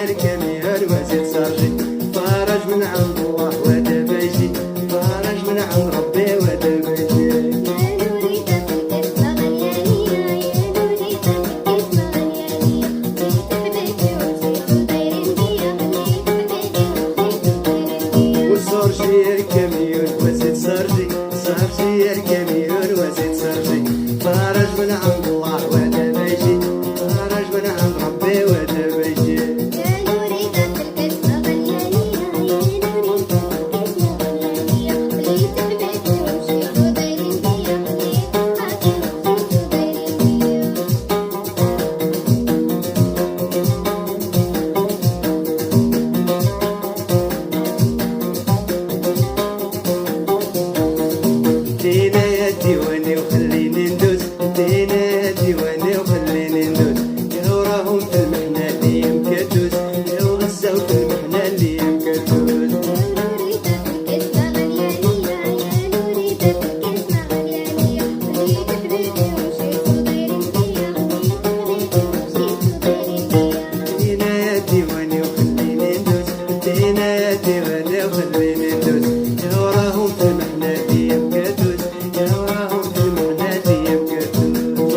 يركمير وزيد سرجي فرج من عند الله ودابا يجي فرج من عند ربي ودابا يجي وسرجي يركمير وزيد سرجي سرجي يركمير وزيد سرجي فرج من عند الله ودابا يجي فرج من عند ربي ودابا يجي دينا يا ديواني وخليني ندوز دينا يا ديواني وخليني ندوز يا وراهم في المحنة اللي يمكدوز يا وغزاو في المحنة اللي يمكدوز دينا يا ديواني وخليني ندوز دينا يا ديواني وخليني ندوز يا وراهم في المحنة اللي يمكدوز يا وراهم في المحنة اللي يمكدوز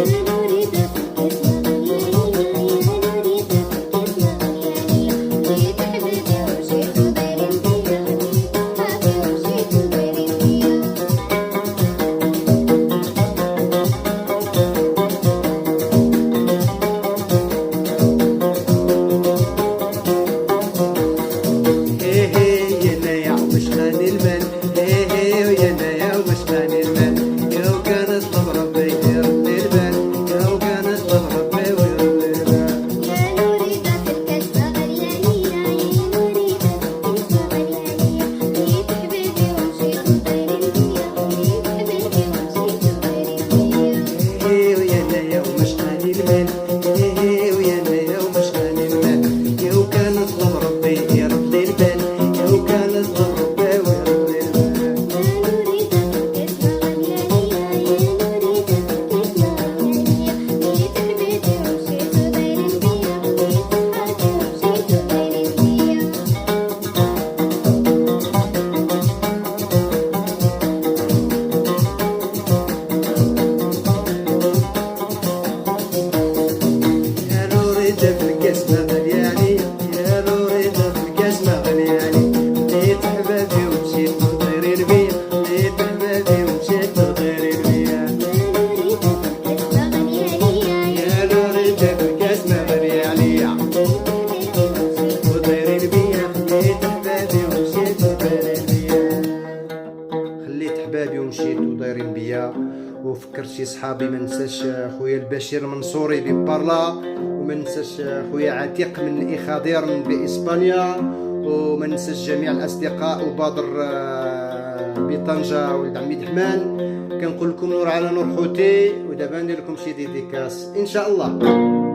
هي هي يا نايا ومش غني المال هي هي يا نايا ومش غني المال يا وكان اطلب ربي يرد لي البال يا وكان اطلب ربي ويرد لي البال هي ويا نايا ومش غني المال هي هي ويا نايا ومش غني المال يا وكان اطلب ربي يرد لي البال يا وكان اطلب ربي ويرد لي البال يا نوري في الكاس ما غلياني يا نوري في الكاس ما غلياني لقيت حبابي ومشيت تطيرين بيا لقيت حبابي ومشيت تطيرين بيا يا نوري في الكاس ما غلياني تطيرين بيا لقيت حبابي ومشيت تطيرين بيا خليت حبابي ومشيت ودايرين بيا وفكرت شي صحابي ما ننساش خويا البشير منصوري ببارلا وما ننساش خويا عتيق من اخادير من باسبانيا وما ننساش جميع الاصدقاء وبادر بطنجة ولد عمي دحمان كنقول لكم نور على نور خوتي ودابا ندير لكم شي ديديكاس ان شاء الله.